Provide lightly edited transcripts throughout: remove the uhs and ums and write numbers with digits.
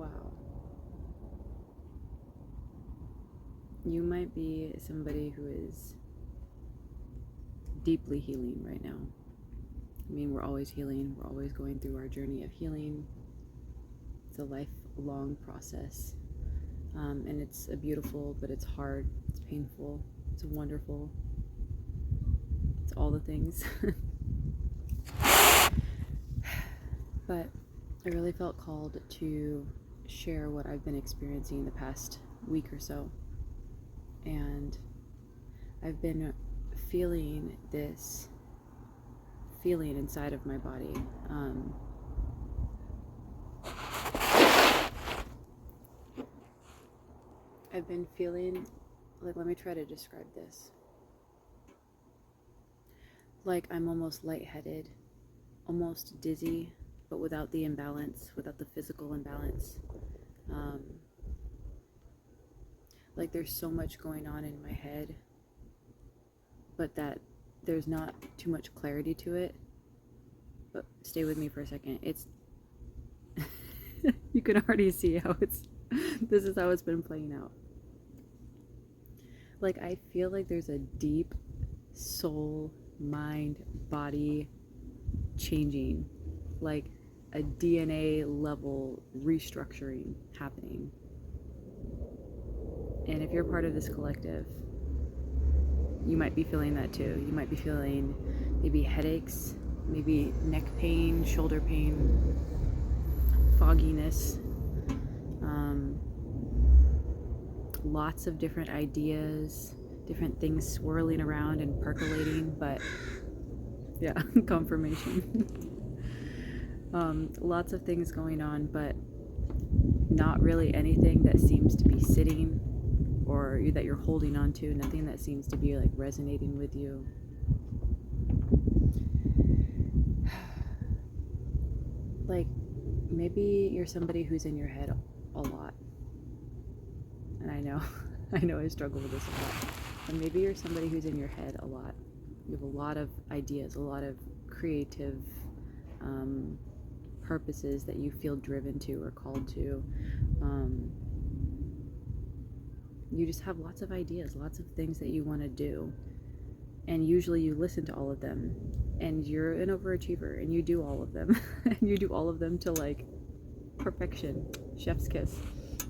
Wow. You might be somebody who is deeply healing right now. I mean, we're always healing. We're always going through our journey of healing. It's a lifelong process. And it's a beautiful, but it's hard. It's painful. It's wonderful. It's all the things. But I really felt called to share what I've been experiencing the past week or so. And I've been feeling this feeling inside of my body. I've been feeling, like, let me try to describe this. Like I'm almost lightheaded, almost dizzy, but without the imbalance, without the physical imbalance. Like there's so much going on in my head, but that there's not too much clarity to it. But stay with me for a second. It's you can already see how this is how it's been playing out. Like I feel like there's a deep soul, mind, body changing, like a DNA level restructuring happening. And if you're part of this collective, you might be feeling that too. You might be feeling maybe headaches, maybe neck pain, shoulder pain, fogginess, lots of different ideas, different things swirling around and percolating, but yeah, confirmation. Lots of things going on, but not really anything that seems to be sitting or that you're holding on to, nothing that seems to be like resonating with you. Like maybe you're somebody who's in your head a lot. And I know I struggle with this a lot. And maybe you're somebody who's in your head a lot. You have a lot of ideas, a lot of creative purposes that you feel driven to or called to. You just have lots of ideas, lots of things that you want to do. And usually you listen to all of them. And you're an overachiever and you do all of them. And you do all of them to like perfection, chef's kiss.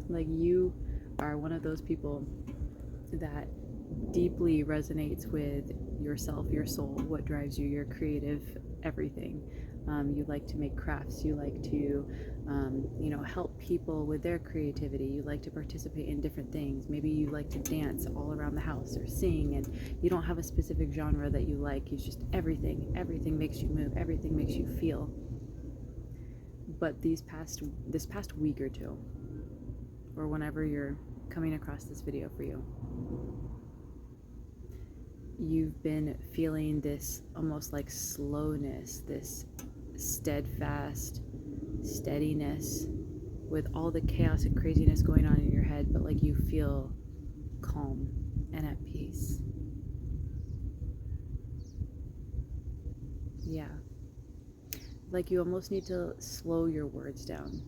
Like you are one of those people that deeply resonates with yourself, your soul, what drives you, your creative everything. You like to make crafts. You like to, help people with their creativity. You like to participate in different things. Maybe you like to dance all around the house or sing, and you don't have a specific genre that you like. It's just everything. Everything makes you move. Everything makes you feel. But this past week or two, or whenever you're coming across this video for you, you've been feeling this almost like slowness, this steadfast steadiness with all the chaos and craziness going on in your head, but like you feel calm and at peace. Yeah. Like you almost need to slow your words down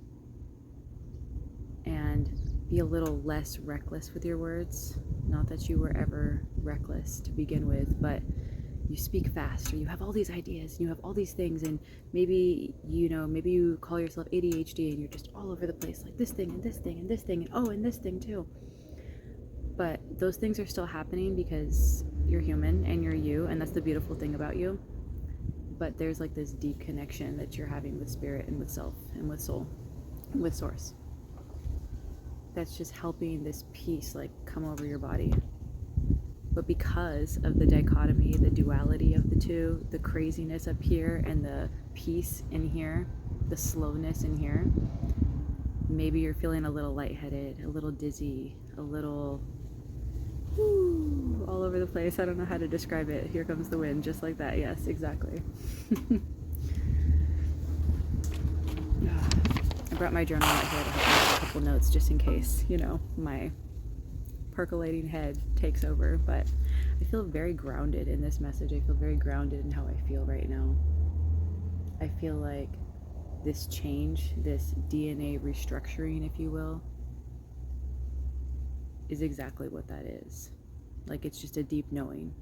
and be a little less reckless with your words. Not that you were ever reckless to begin with, but you speak fast, or you have all these ideas, and you have all these things, and maybe you call yourself ADHD and you're just all over the place, like this thing and this thing and this thing and oh, and this thing too. But those things are still happening because you're human and you're you, and that's the beautiful thing about you. But there's like this deep connection that you're having with spirit and with self and with soul, with source. That's just helping this peace like come over your body. But because of the dichotomy, the duality of the two, the craziness up here and the peace in here, the slowness in here, maybe you're feeling a little lightheaded, a little dizzy, a little all over the place. I don't know how to describe it. Here comes the wind, just like that. Yes, exactly. I brought my journal out here to have a couple notes just in case, my percolating head takes over. But I feel very grounded in this message. I feel very grounded in how I feel right now. I feel like this change, this DNA restructuring, if you will, is exactly what that is. Like, it's just a deep knowing.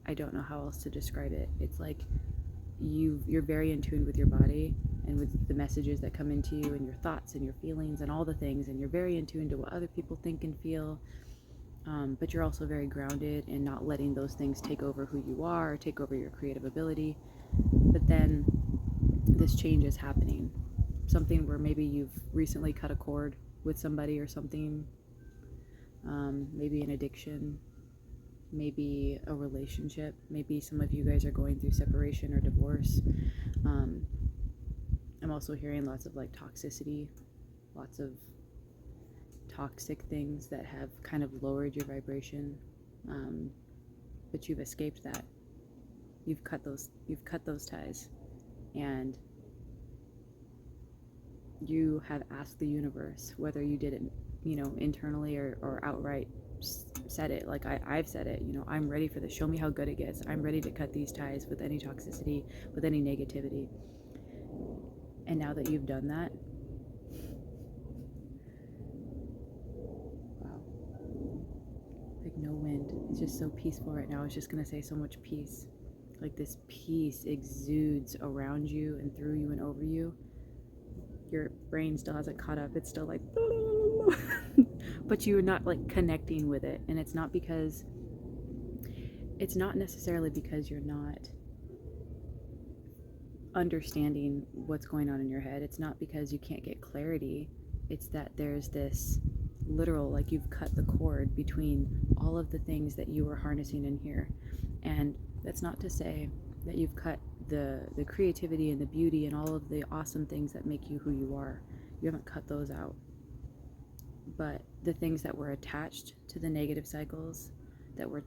I don't know how else to describe it. It's like you're very in tune with your body and with the messages that come into you and your thoughts and your feelings and all the things, and you're very in tune to what other people think and feel, but you're also very grounded and not letting those things take over who you are or take over your creative ability. But then this change is happening, something where maybe you've recently cut a cord with somebody or something, maybe an addiction, maybe a relationship, maybe some of you guys are going through separation or divorce. I'm also hearing lots of like toxicity, lots of toxic things that have kind of lowered your vibration, but you've escaped that. You've cut those ties, and you have asked the universe, whether you did it, internally or outright said it, like I've said it, I'm ready for this. Show me how good it gets. I'm ready to cut these ties with any toxicity, with any negativity. And now that you've done that, wow, like no wind. It's just so peaceful right now. I was just gonna say so much peace. Like this peace exudes around you and through you and over you. Your brain still hasn't caught up. It's still like but you're not like connecting with it. And it's not necessarily because you're not understanding what's going on in your head. It's not because you can't get clarity. It's that there's this literal, like you've cut the cord between all of the things that you were harnessing in here. And that's not to say that you've cut the creativity and the beauty and all of the awesome things that make you who you are. You haven't cut those out. But the things that were attached to the negative cycles, that were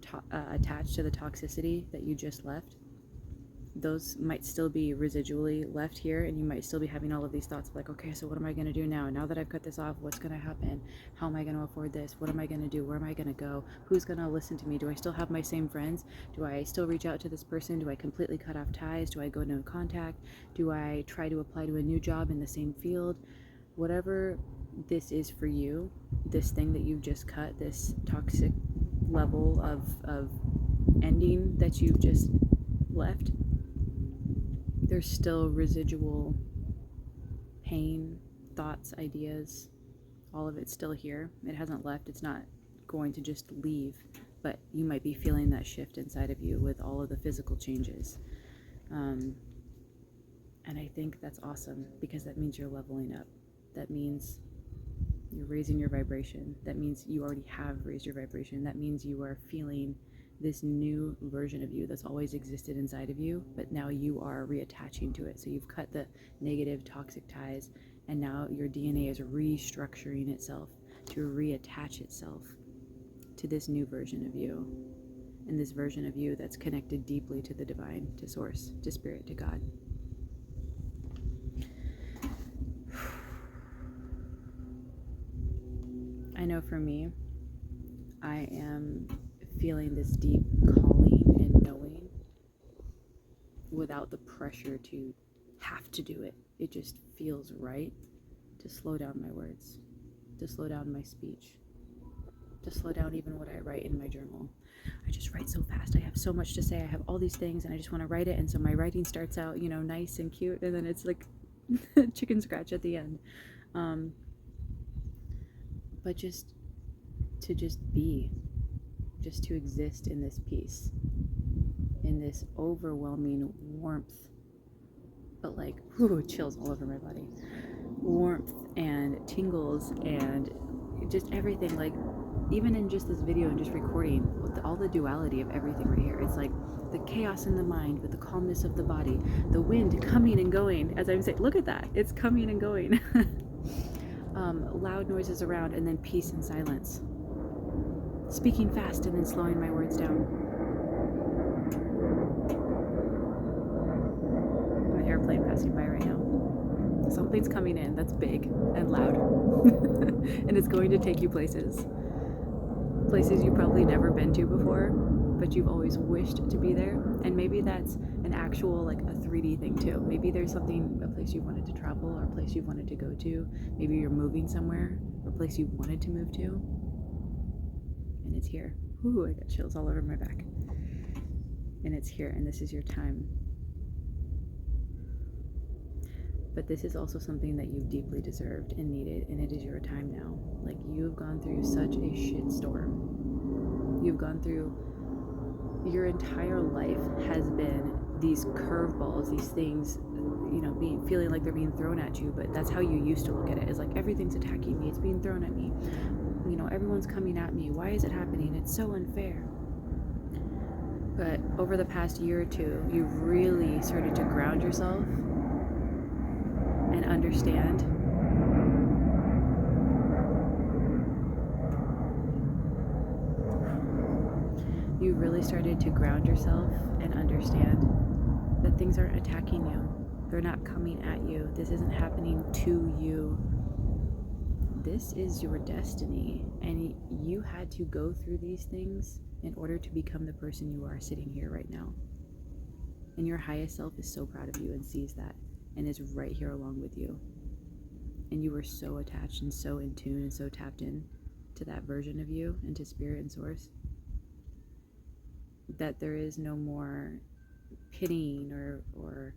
attached to the toxicity that you just left, those might still be residually left here, and you might still be having all of these thoughts like, okay, so what am I going to do now? Now that I've cut this off, what's going to happen? How am I going to afford this? What am I going to do? Where am I going to go? Who's going to listen to me? Do I still have my same friends? Do I still reach out to this person? Do I completely cut off ties? Do I go no contact? Do I try to apply to a new job in the same field? Whatever this is for you, this thing that you've just cut, this toxic level of ending that you've just left, there's still residual pain, thoughts, ideas, all of it's still here. It hasn't left. It's not going to just leave, but you might be feeling that shift inside of you with all of the physical changes. And I think that's awesome, because that means you're leveling up. That means you're raising your vibration. That means you already have raised your vibration. That means you are feeling this new version of you that's always existed inside of you, but now you are reattaching to it. So you've cut the negative, toxic ties, and now your DNA is restructuring itself to reattach itself to this new version of you, and this version of you that's connected deeply to the divine, to source, to spirit, to God. I know for me, I am feeling this deep calling and knowing without the pressure to have to do it. It just feels right to slow down my words, to slow down my speech, to slow down even what I write in my journal. I just write so fast. I have so much to say. I have all these things and I just want to write it. And so my writing starts out, nice and cute. And then it's like chicken scratch at the end. But just to be, just to exist in this peace, in this overwhelming warmth, but like, chills all over my body, warmth and tingles and just everything, like even in just this video and just recording, with all the duality of everything right here. It's like the chaos in the mind with the calmness of the body, the wind coming and going, as I'm saying, look at that, it's coming and going. Loud noises around, and then peace and silence. Speaking fast and then slowing my words down. An airplane passing by right now. Something's coming in that's big and loud. And it's going to take you places. Places you've probably never been to before, but you've always wished to be there. And maybe that's an actual, like a 3D thing too. Maybe there's something, a place you wanted to travel, or a place you wanted to go to. Maybe you're moving somewhere, or a place you wanted to move to. And it's here. Ooh, I got chills all over my back. And it's here, and this is your time. But this is also something that you've deeply deserved and needed, and it is your time now. Like, you've gone through such a shit storm. You've gone through, your entire life has been these curveballs, these things, you know, feeling like they're being thrown at you, but that's how you used to look at it. It's like, everything's attacking me, it's being thrown at me. You know, everyone's coming at me. Why is it happening? It's so unfair. But over the past year or two, you've really started to ground yourself and understand you really started to ground yourself and understand that things aren't attacking you. They're not coming at you. This isn't happening to you. This is your destiny, and you had to go through these things in order to become the person you are sitting here right now. And your highest self is so proud of you and sees that and is right here along with you. And you were so attached and so in tune and so tapped in to that version of you and to spirit and source that there is no more pitying or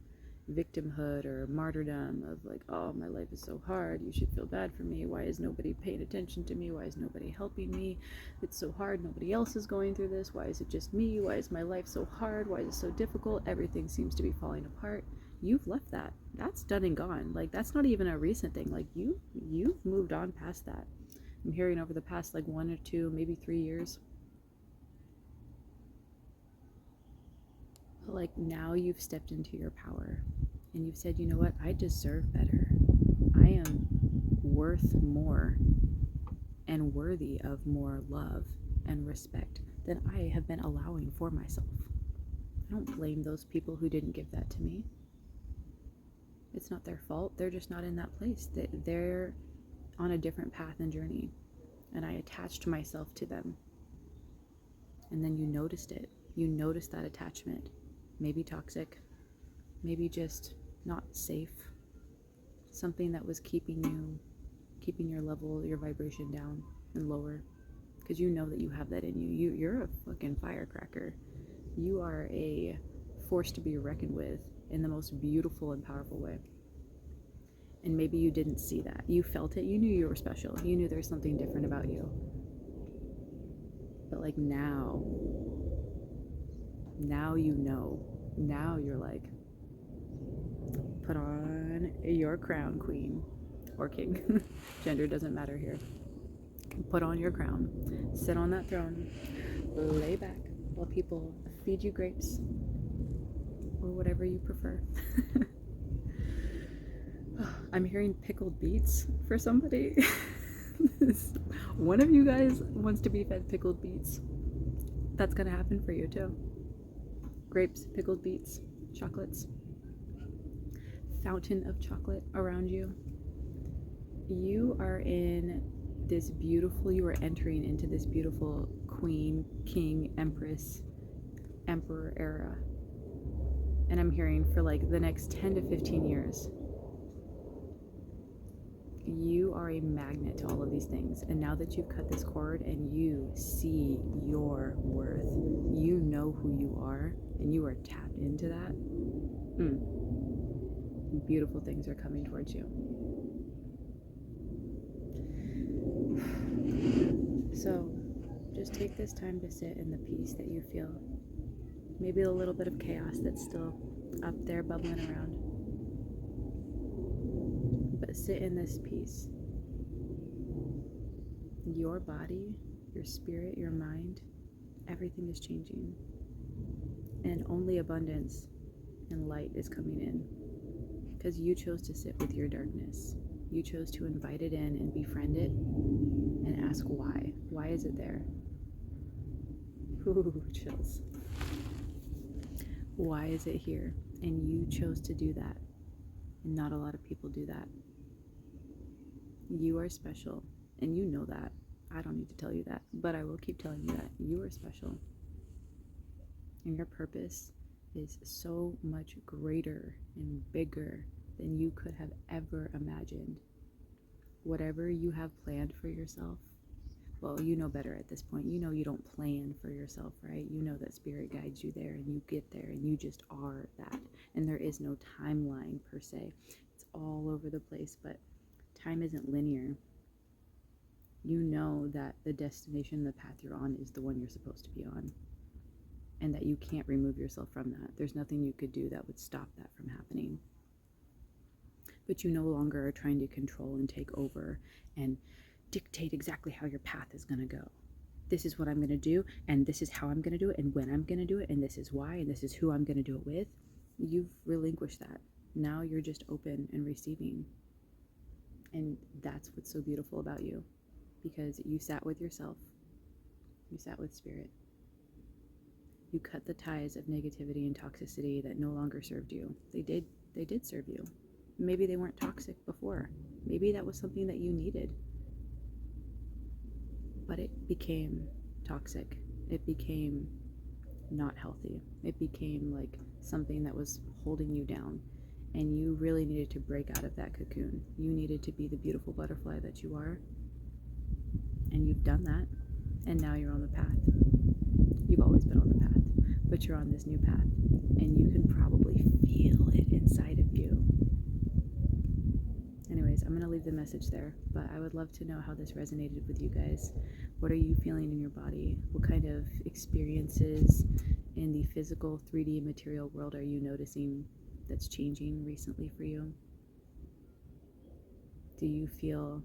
victimhood or martyrdom of like, oh, my life is so hard, you should feel bad for me, why is nobody paying attention to me, why is nobody helping me, it's so hard, nobody else is going through this, why is it just me, why is my life so hard, why is it so difficult, everything seems to be falling apart. You've left that. That's done and gone. Like, that's not even a recent thing. Like, you've moved on past that. I'm hearing over the past like 1 or 2, maybe 3 years. But like, now you've stepped into your power and you've said, you know what, I deserve better. I am worth more and worthy of more love and respect than I have been allowing for myself. I don't blame those people who didn't give that to me. It's not their fault. They're just not in that place. They're on a different path and journey. And I attached myself to them. And then you noticed it. You noticed that attachment. Maybe toxic. Maybe just not safe. Something that was keeping your level, your vibration down and lower. Because you know that you have that in you. You're a fucking firecracker. You are a force to be reckoned with in the most beautiful and powerful way. And maybe you didn't see that. You felt it. You knew you were special. You knew there was something different about you. But like now you know. Now you're like, put on your crown, queen or king. Gender doesn't matter here. Put on your crown. Sit on that throne. Lay back while people feed you grapes or whatever you prefer. I'm hearing pickled beets for somebody. One of you guys wants to be fed pickled beets. That's gonna happen for you too. Grapes, pickled beets, chocolates, fountain of chocolate around you. You are in this beautiful, you are entering into this beautiful queen, king, empress, emperor era. And I'm hearing for like the next 10 to 15 years, you are a magnet to all of these things. And now that you've cut this cord and you see your worth, you know who you are, and you are tapped into that, beautiful things are coming towards you. So just take this time to sit in the peace that you feel. Maybe a little bit of chaos that's still up there bubbling around. But sit in this peace. Your body, your spirit, your mind, everything is changing. And only abundance and light is coming in. Because you chose to sit with your darkness. You chose to invite it in and befriend it and ask why. Why is it there? Ooh, chills. Why is it here? And you chose to do that. And not a lot of people do that. You are special. And you know that. I don't need to tell you that. But I will keep telling you that. You are special. And your purpose is so much greater and bigger than you could have ever imagined. Whatever you have planned for yourself, well, you know better at this point. You know you don't plan for yourself, right? You know that spirit guides you there and you get there and you just are that. And there is no timeline per se. It's all over the place, but time isn't linear. You know that the destination, the path you're on is the one you're supposed to be on. And that you can't remove yourself from that. There's nothing you could do that would stop that from happening. But you no longer are trying to control and take over and dictate exactly how your path is going to go. This is what I'm going to do, and this is how I'm going to do it, and when I'm going to do it, and this is why, and this is who I'm going to do it with. You've relinquished that. Now you're just open and receiving. And that's what's so beautiful about you, because you sat with yourself. You sat with spirit. You cut the ties of negativity and toxicity that no longer served you. They did serve you. Maybe they weren't toxic before. Maybe that was something that you needed. But it became toxic. It became not healthy. It became like something that was holding you down. And you really needed to break out of that cocoon. You needed to be the beautiful butterfly that you are. And you've done that. And now you're on the path. You've always been on the path, but you're on this new path. And you can probably feel it inside of you. Anyways, I'm going to leave the message there, but I would love to know how this resonated with you guys. What are you feeling in your body? What kind of experiences in the physical 3D material world are you noticing that's changing recently for you? Do you feel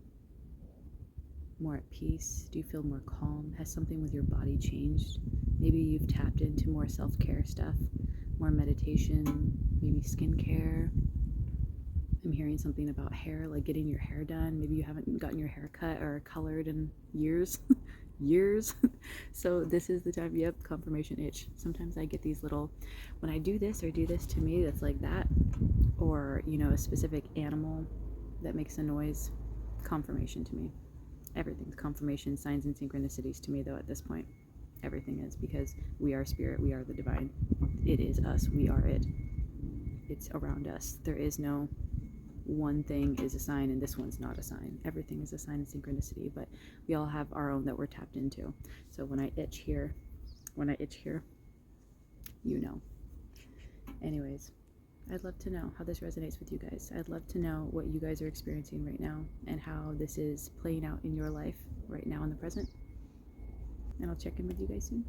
more at peace? Do you feel more calm? Has something with your body changed? Maybe you've tapped into more self-care stuff, more meditation, maybe skincare. I'm hearing something about hair, like getting your hair done. Maybe you haven't gotten your hair cut or colored in years. Years. So this is the time. Yep, confirmation itch. Sometimes I get these little, when I do this or do this to me that's like that, or a specific animal that makes a noise, confirmation to me. Everything's confirmation, signs and synchronicities to me though at this point. Everything is, because we are spirit, we are the divine. It is us, we are it. It's around us. There is no one thing is a sign and this one's not a sign. Everything is a sign of synchronicity, but we all have our own that we're tapped into. So when I itch here, you know. Anyways, I'd love to know how this resonates with you guys. I'd love to know what you guys are experiencing right now and how this is playing out in your life right now in the present. And I'll check in with you guys soon.